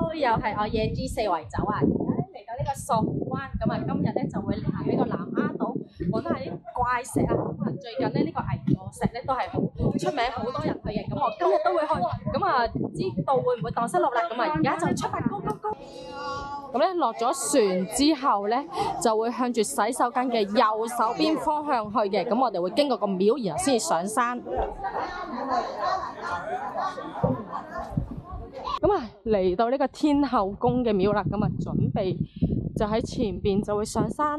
Hello，又係我野豬四圍走啊！而家咧嚟到呢個索湖灣，咁啊今日咧就會行呢個南丫島，揾下啲怪石啊！咁啊最近咧呢個銀河石咧都係好出名，好多人去嘅。咁我今日都會去，咁啊唔知道會唔會蕩失路啦？咁啊而家就出發，Go Go Go！咁咧落咗船之後咧，就會向住洗手間嘅右手邊方向去嘅。咁我哋會經過個廟，然後先至上山。咁啊，嚟到呢個天后宮嘅廟啦，咁啊準備就喺前邊就會上山，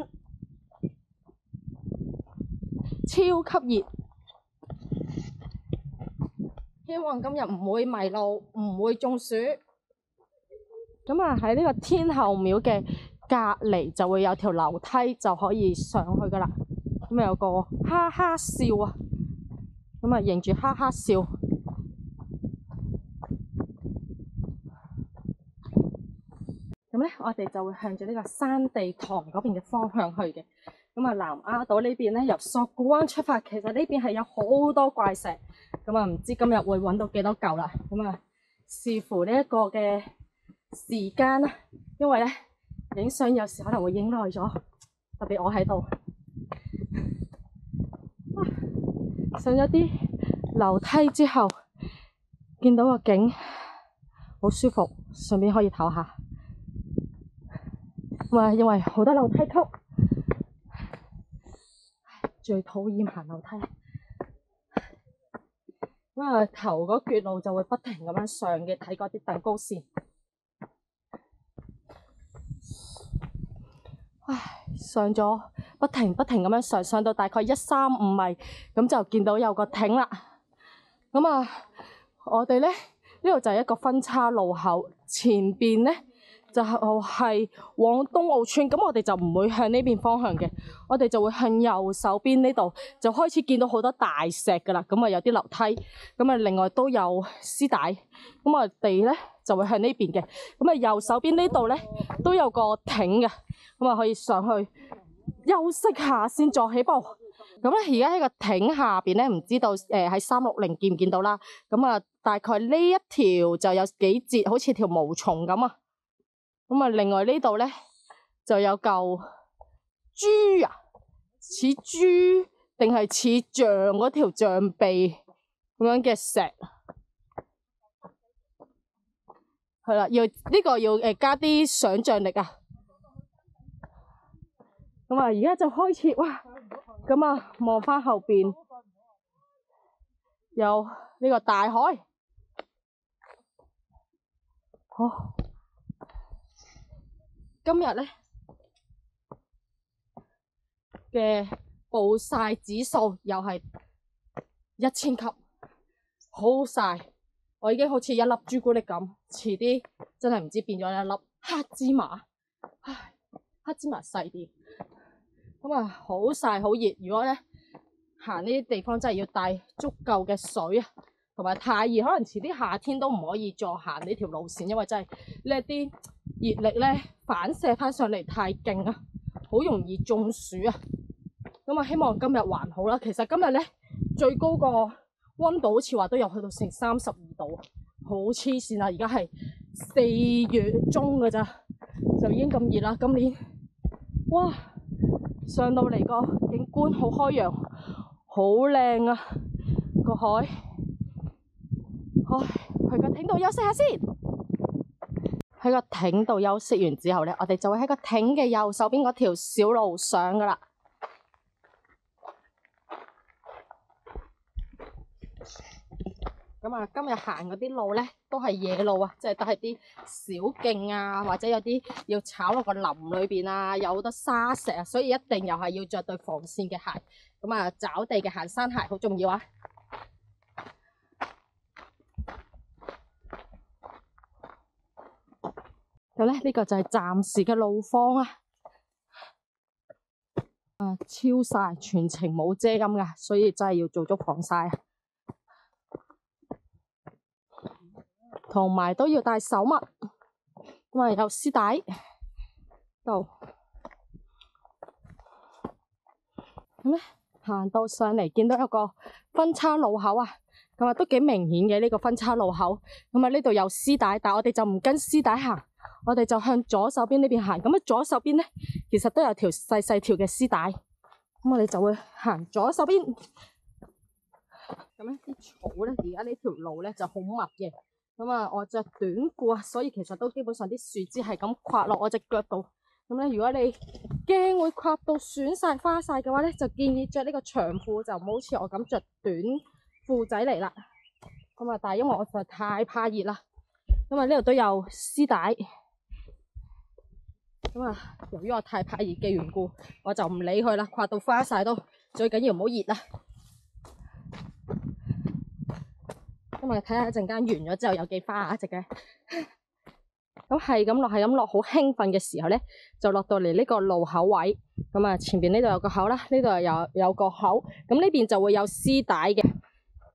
超級熱，希望今日唔會迷路，唔會中暑。咁啊喺呢個天后廟嘅隔離就會有條樓梯就可以上去噶啦，咁有個哈哈笑啊，咁啊迎住哈哈笑。咁咧，我哋就會向住呢個山地堂嗰邊嘅方向去嘅。咁啊，南丫島呢邊咧，由索罟灣出發，其實呢邊係有好多怪石。咁啊，唔知今日會揾到幾多嚿啦。咁啊，視乎呢一個嘅時間啦，因為咧影相有時可能會影耐咗，特別我喺度。上咗啲樓梯之後，見到個景好舒服，順便可以唞下。因為好多樓梯級，最討厭行樓梯。頭嗰橛路就會不停咁樣上嘅，睇嗰啲等高線。上咗不停咁樣上到大概135米，咁就見到有個亭啦。咁啊，我哋咧呢度就係一個分叉路口，前邊咧就係往東澳村，咁我哋就唔會向呢邊方向嘅，我哋就會向右手邊呢度，就開始見到好多大石噶啦，咁啊有啲樓梯，咁啊另外都有絲帶，咁我哋咧就會向呢邊嘅，咁啊右手邊呢度咧都有個亭嘅，咁啊可以上去休息下先再起步。咁咧而家喺個亭下邊咧，唔知道喺360見唔見到啦，咁啊大概呢一條就有幾節好似條毛蟲咁啊。咁啊，另外呢度咧就有嚿豬啊，似豬定係似象嗰條象鼻咁樣嘅石，係啦，呢個要加啲想像力啊。咁啊，而家就開始哇，咁啊望返後邊有呢個大海，好。今日咧嘅暴曬指數又係1000級，好曬！我已經好似一粒朱古力咁，遲啲真係唔知變咗一粒黑芝麻。唉，黑芝麻細啲。咁啊，好曬好熱。如果咧行呢啲地方真係要帶足夠嘅水啊，同埋太熱，可能遲啲夏天都唔可以再行呢條路線，因為真係呢一啲熱力咧反射翻上嚟太勁啊，好容易中暑啊！咁啊，希望今日還好啦。其實今日咧最高個溫度好似話都有去到成32度，好黐線啦！而家係4月中㗎咋，就已經咁熱啦。今年哇，上到嚟個景觀好開揚，好靚啊個海。去個亭度休息下先。喺個亭度休息完之後咧，我哋就會喺個亭嘅右手邊嗰條小路上噶啦。咁啊，今日行嗰啲路咧都係野路啊，即係都係啲小徑啊，或者有啲要炒落個林裏邊啊，有好多沙石啊，所以一定又係要着對防線嘅鞋。咁啊，找地嘅行山鞋好重要啊！咁咧，呢個就係暫時嘅路況啊！超曬，全程冇遮陰噶，所以真係要做足防曬啊！同埋都要帶手襪，因為有絲帶度。咁咧，行到上嚟見到有個分叉路口啊！咁啊都幾明顯嘅呢個分叉路口。咁啊呢度有絲帶，但係我哋就唔跟絲帶行，我哋就向左手邊呢邊行。咁啊左手邊咧，其實都有條細細條嘅絲帶。咁我哋就會行左手邊。咁咧啲草咧，而家呢條路咧就好密嘅。咁啊，我着短褲啊，所以其實都基本上啲樹枝係咁刮落我隻腳度。咁咧，如果你驚會刮到損晒花晒嘅話咧，就建議着呢個長褲，就唔好似我咁着短褲仔嚟啦。咁啊，但係因為我實在太怕熱啦，咁啊呢度都有絲帶。咁啊，由於我太怕熱嘅緣故，我就唔理佢啦，刮到花晒都最緊要唔好熱啦。咁我哋睇下一陣間完咗之後有幾花啊隻嘅。咁係咁落，係咁落，好興奮嘅時候咧，就落到嚟呢個路口位。咁啊，前邊呢度有個口啦，呢度有個口。咁呢邊就會有絲帶嘅。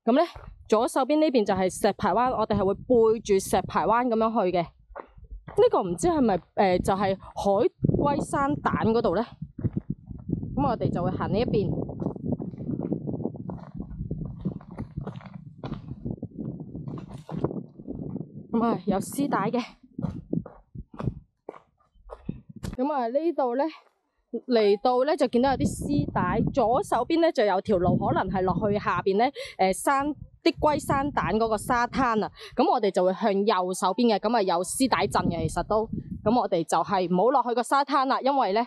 咁咧，左手邊呢邊就係石排灣，我哋係會背住石排灣咁樣去嘅。呢個唔知係咪就係海龜山蛋嗰度咧？咁我哋就會行呢一邊。咁啊，有絲帶嘅。咁啊，呢度咧嚟到咧就見到有啲絲帶，左手邊咧就有條路，可能係落去下邊咧啲龜山蛋嗰個沙灘啊。咁我哋就會向右手邊嘅，咁啊有絲帶陣嘅，其實都咁我哋就係唔好落去個沙灘啦，因為咧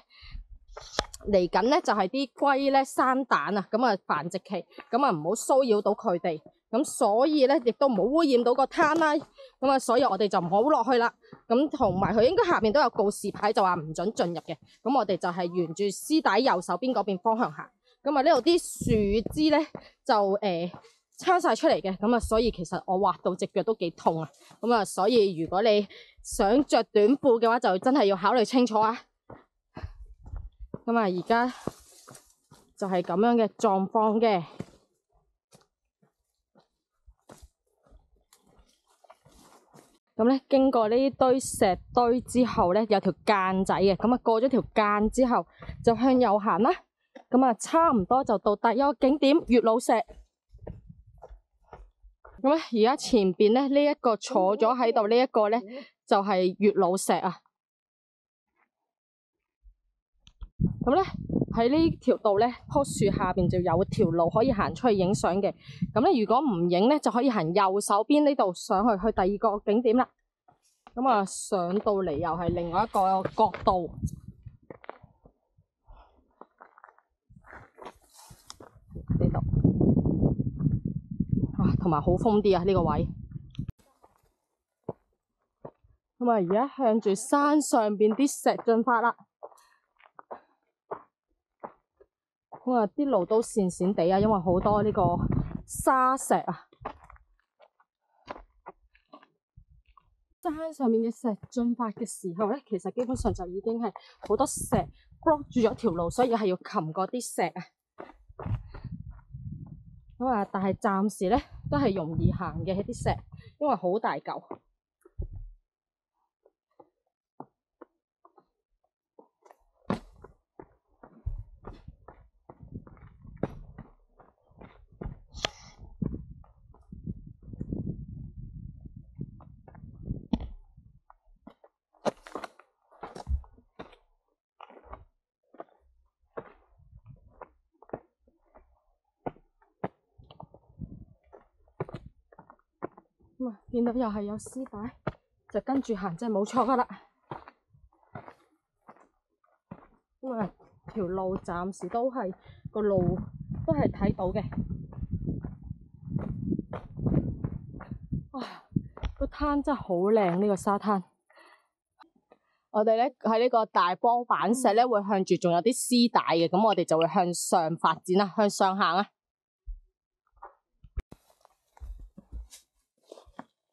嚟緊咧就係啲龜咧生蛋啊，咁啊繁殖期，咁啊唔好騷擾到佢哋。咁所以咧，亦都唔好污染到個灘啦。咁啊，所以我哋就唔好落去啦。咁同埋佢應該下面都有告示牌，就話唔准進入嘅。咁我哋就係沿住絲帶右手邊嗰邊方向行。咁啊，呢度啲樹枝咧就撐晒出嚟嘅。咁啊，所以其實我滑到隻腳都幾痛啊。咁啊，所以如果你想着短褲嘅話，就真係要考慮清楚啊。咁啊，而家就係咁樣嘅狀況嘅。咁咧，經過呢堆石堆之後咧，有條澗仔嘅。咁啊，過咗條澗之後，就向右行啦。咁啊，差唔多就到第一個景點月老石。咁咧，而家前邊咧呢一個坐咗喺度呢一個咧，就係月老石啊。咁咧喺呢條道咧，棵樹下邊就有條路可以行出去影相嘅。咁咧，如果唔影咧，就可以行右手邊呢度上去第二個景點啦。咁啊，上到嚟又係另外一個角度。呢度啊，同埋好風啲啊呢個位。咁啊，而家向住山上邊啲石進發啦。咁啊，啲路都跣跣地啊，因為好多呢個沙石啊。山上面嘅石進發嘅時候咧，其實基本上就已經係好多石 block 住咗條路，所以係要擒過啲石啊。咁啊，但係暫時咧都係容易行嘅啲石，因為好大嚿。咁啊，見到又係有絲帶，就跟住行，真係冇錯噶啦。咁啊，條路暫時都係個路都係睇到嘅。哇，個灘真係好靚，呢個沙灘。我哋咧喺呢個大波板石咧，會向住仲有啲絲帶嘅，咁我哋就會向上發展啦，向上行啊。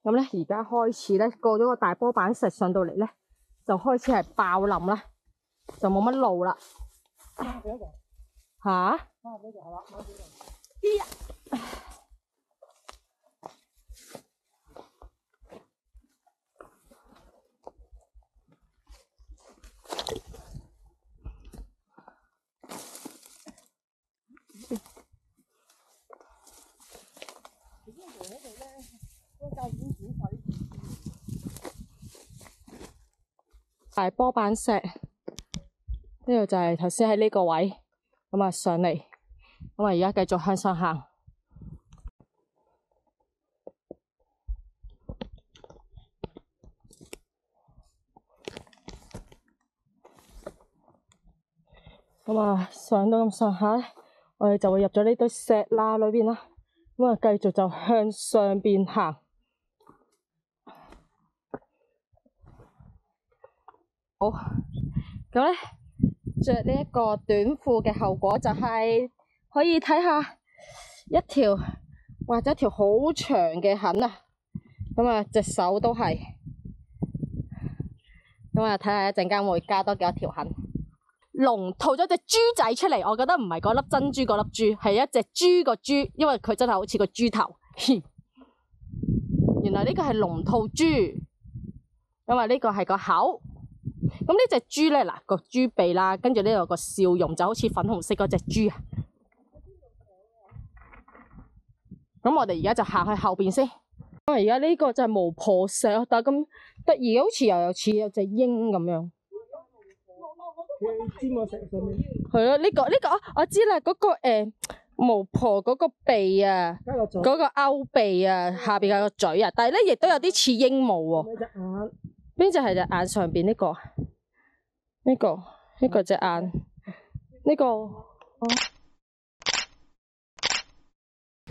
咁咧，而家開始咧，過咗個大波板石上到嚟咧，就開始係爆林啦，就冇乜路啦。吓？大波板石，呢度就係頭先喺呢個位，咁啊上嚟，咁啊而家繼續向上行。咁啊上到咁上下咧，我哋就會入咗呢堆石罅裏邊啦。咁啊繼續就向上邊行。好，咁咧着呢一個短褲嘅後果就係可以睇下一條或者一條好長嘅痕啊。咁啊隻手都係，咁啊睇下一陣間會加多幾多條痕。龍吐咗隻豬仔出嚟，我覺得唔係嗰粒珍珠嗰粒豬，係一隻豬個豬，因為佢真係好似個豬頭。原來呢個係龍吐豬，因為呢個係個口。咁呢隻豬咧，嗱個豬鼻啦，跟住呢度個笑容就好似粉紅色嗰隻豬啊。咁我哋而家就行去後邊先。咁而家呢個就係巫婆石，但係咁得意，好似又有似有隻鷹咁樣。尖個石上面。係咯，呢個我知啦，嗰個巫婆嗰個鼻啊，嗰個勾鼻啊，下邊有個嘴啊，但係咧亦都有啲似鸚鵡喎。隻眼。邊隻係隻眼上邊呢個？呢個隻眼，呢個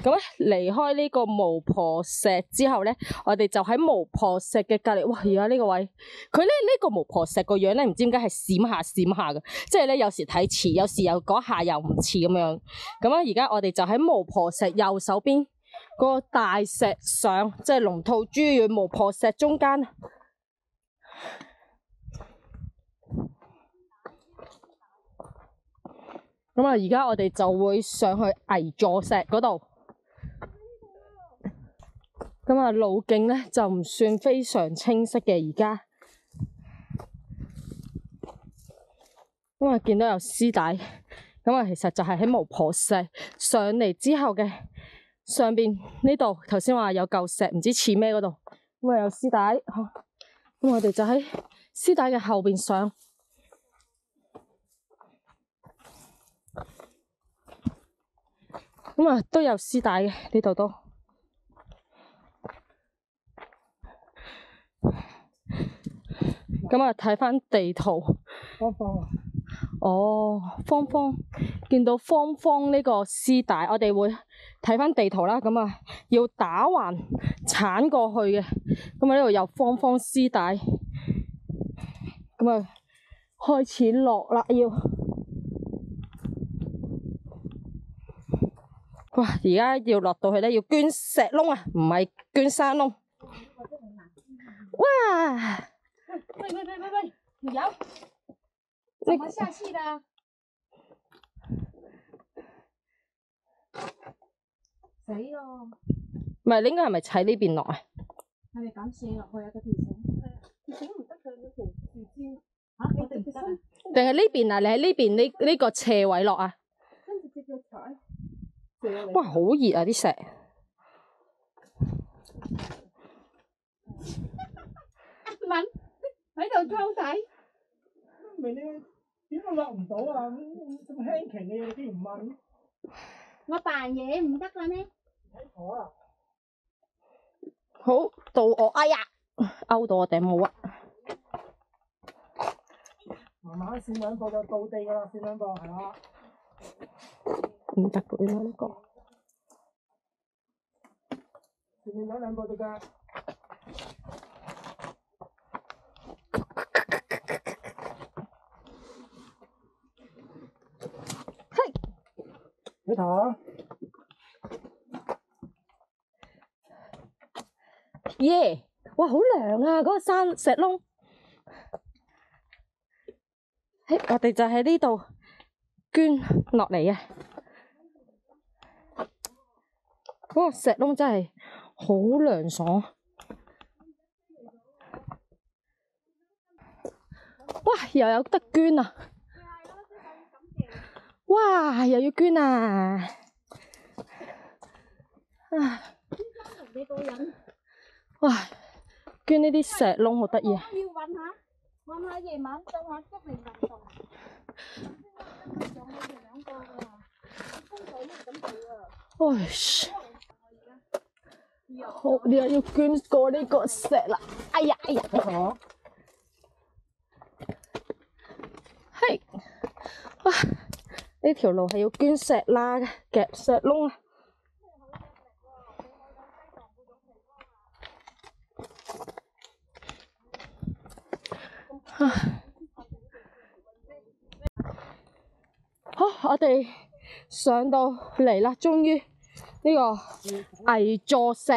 咁咧離開呢個巫婆石之後咧，我哋就喺巫婆石嘅隔籬。哇！而家呢個位，佢咧呢個巫婆石個樣咧，唔知點解係閃下閃下嘅，即係咧有時睇似，有時又嗰下又唔似咁樣。咁啊，而家我哋就喺巫婆石右手邊嗰個大石上，即係龍吐珠與巫婆石中間。咁啊，而家我哋就會上去危座石嗰度。咁啊，路徑咧就唔算非常清晰嘅而家。咁啊，見到有絲帶，咁啊，其實就係喺巫婆石上嚟之後嘅上邊呢度。頭先話有嚿石，唔知似咩嗰度。咁啊，有絲帶，咁我哋就喺絲帶嘅後邊上。咁啊，都有絲帶嘅呢度都。咁啊，睇翻地圖。方方啊。哦，方方，見到方方呢個絲帶，我哋會睇翻地圖啦。咁啊，要打橫鏟過去嘅。咁啊，呢度有方方絲帶。咁啊，開始落啦，要。哇！而家要落到去咧，要捐石窿啊，唔係捐山窿。哇！喂，條友，怎麼下去的？死咯！唔係，應該係咪踩呢邊落啊？係咪咁斜落去啊？嗰條繩，條繩唔得嘅，嗰條樹枝。嚇，我哋唔得啊！定係呢邊啊？你喺呢邊呢個斜位落啊？跟住隻腳踩。哇！好熱啊啲石。問喺度偷睇。明你點解落唔到啊？咁輕騎嘅嘢你竟然唔問？我扮嘢唔得啦咩？睇我啊！好到我，哎呀，勾到我頂帽啊！慢慢閃兩步就到地噶啦，閃兩步係啦。唔得嘅呢個。前面有兩步隻腳。嘿，你睇。耶！哇，好涼啊！嗰個山石窿。嘿，我哋就喺呢度捐落嚟啊！嗰個石窿真係好涼爽。哇！又有得捐啊！哇！又要捐啊！啊！哇！捐呢啲石窿好得意啊！要揾下。晚黑夜晚到晚捉嚟運動，今日有冇兩個㗎？風水咁做啊！唉，好，呢個要捐過呢個石啦。哎呀哎呀！嘿，哇！呢條路係要捐石啦嘅，夾石窿啊！好，我哋上到嚟啦，終於呢個危座石。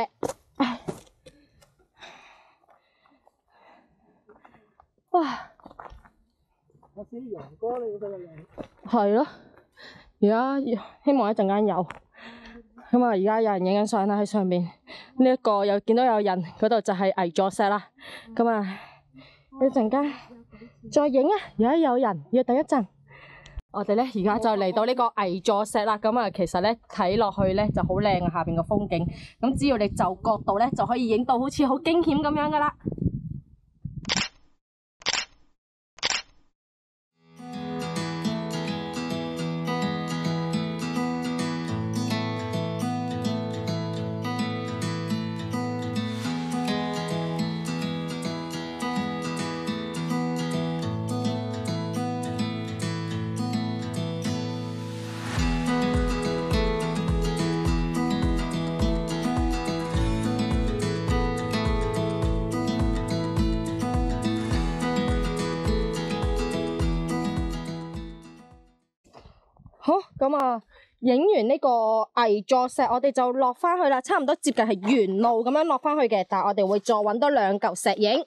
哇！我知陽光你嗰個樣。係咯，而家希望一陣間有。咁啊，而家有人影緊相啦喺上面。呢一個又見到有人，嗰度就係危座石啦。咁啊，一陣間再影啊！而家有人，要等一陣。我哋咧而家就嚟到呢個危座石啦。咁啊，其實咧睇落去咧就好靚啊，下邊個風景。咁只要你就角度咧，就可以影到好似好驚險咁樣噶啦。好，咁啊，影完呢個危座石，我哋就落翻去啦，差唔多接近係原路咁樣落翻去嘅，但係我哋會再搵多2嚿石影。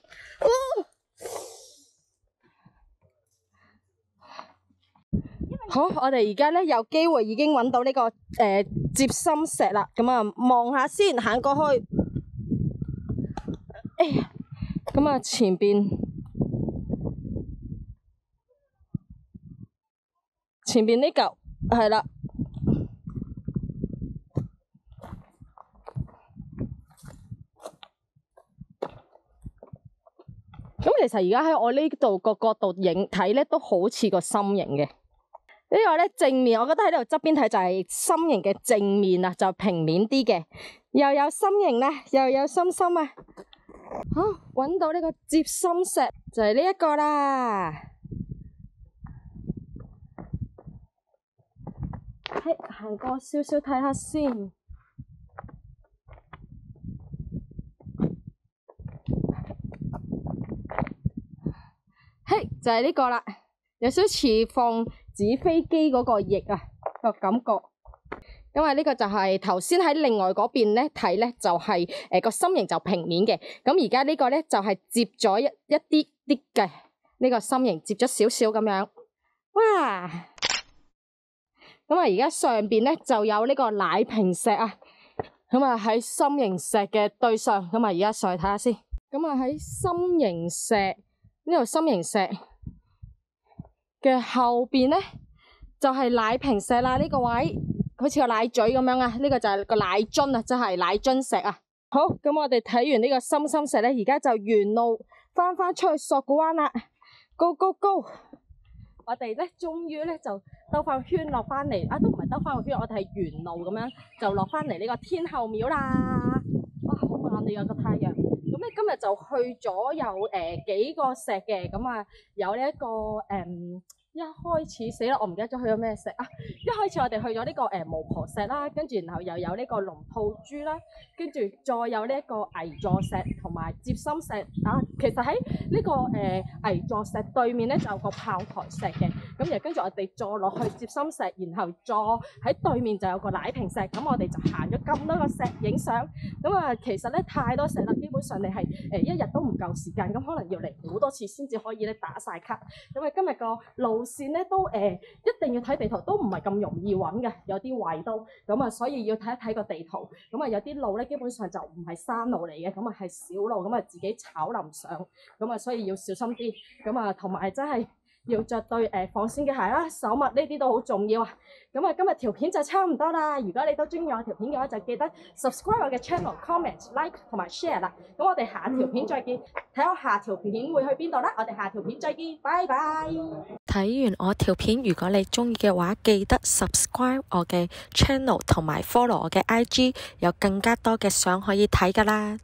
好，我哋而家咧有機會已經搵到呢個接心石啦，咁啊望下先，行過去。哎呀，咁啊前邊呢嚿係啦。咁其實而家喺我呢度個角度影睇咧，都好似個心形嘅。呢個咧正面，我覺得喺呢度側邊睇就係心形嘅正面啊，就平面啲嘅，又有心形咧，又有心心啊。好，搵到呢個接心石就係呢一個啦。係行過少少睇下先。嘿，就係呢個啦，有少少似放紙飛機嗰個翼啊個感覺。因為呢個就係頭先喺另外嗰邊咧睇咧，就係個心形就平面嘅。咁而家呢個咧就係接咗一啲啲嘅呢個心形，接咗少少咁樣。哇！咁啊，而家上邊咧就有呢個奶瓶石啊。咁啊喺心形石嘅對上，咁啊而家上去睇下先。咁啊喺心形石呢度心形石嘅後邊咧，就係奶瓶石啦。呢個位好似個奶嘴咁樣啊。呢個就係個奶樽啊，即係奶樽石啊。好，咁我哋睇完呢個心心石咧，而家就原路翻出去索罟灣啦。Go go go！我哋咧終於咧就兜翻個圈落翻嚟啊，都唔係兜翻個圈，我哋係原路咁樣就落翻嚟呢個天后廟啦。哇，好猛烈啊個太陽！咁咧今日就去咗有幾個石嘅，咁啊有呢一個一開始死啦，我唔記得咗去咗咩石啊！一開始我哋去咗呢個巫婆石啦，跟住然後又有呢個龍吐珠啦，跟住再有呢一個危座石同埋接心石啊。其實喺呢個危座石對面咧就有個炮台石嘅，咁然後跟住我哋再落去接心石，然後再喺對面就有個奶瓶石，咁我哋就行咗咁多個石影相。咁啊，其實咧太多石啦，基本上你係一日都唔夠時間，咁可能要嚟好多次先至可以咧打晒卡。咁啊，今日個路線咧都一定要睇地圖，都唔係咁容易揾嘅，有啲位都咁啊，所以要睇一睇個地圖。咁啊，有啲路咧基本上就唔係山路嚟嘅，咁啊係小路，咁啊自己炒林上，咁啊所以要小心啲。咁啊同埋真係要着對防線嘅鞋啦，手襪呢啲都好重要啊。咁啊，今日條片就差唔多啦。如果你都中意我條片嘅話，就記得 subscribe 我嘅 channel、comment、like 同埋 share 啦。咁我哋下條片再見，睇我下條片會去邊度啦。我哋下條片再見，拜拜。睇完我條片，如果你中意嘅話，記得 subscribe 我嘅 channel 同埋 follow 我嘅 IG，有更加多嘅相可以睇㗎啦。